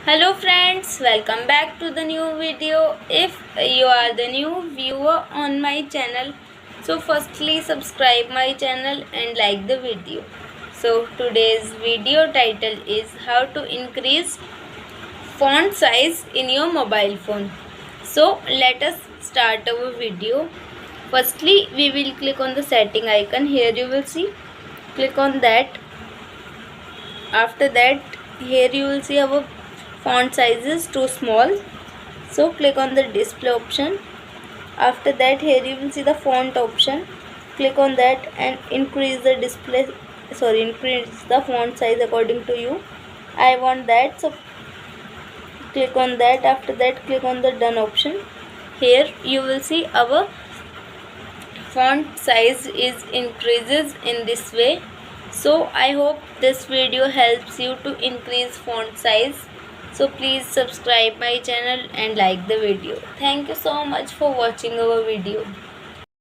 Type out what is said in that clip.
Hello friends, welcome back to the new video. If you are the new viewer on my channel, so firstly subscribe my channel and like the video. So today's video title is how to increase font size in your mobile phone. So let us start our video. Firstly, we will click on the setting icon. Here you will see. Click on that. After that, here you will see our font size is too small, so click on the display option. After that, here you will see the font option. Click on that and increase the increase the font size according to you. I want that, so click on that. After that, click on the done option. Here you will see our font size is increases in this way. So I hope this video helps you to increase font size. So please subscribe my channel and like the video. Thank you so much for watching our video.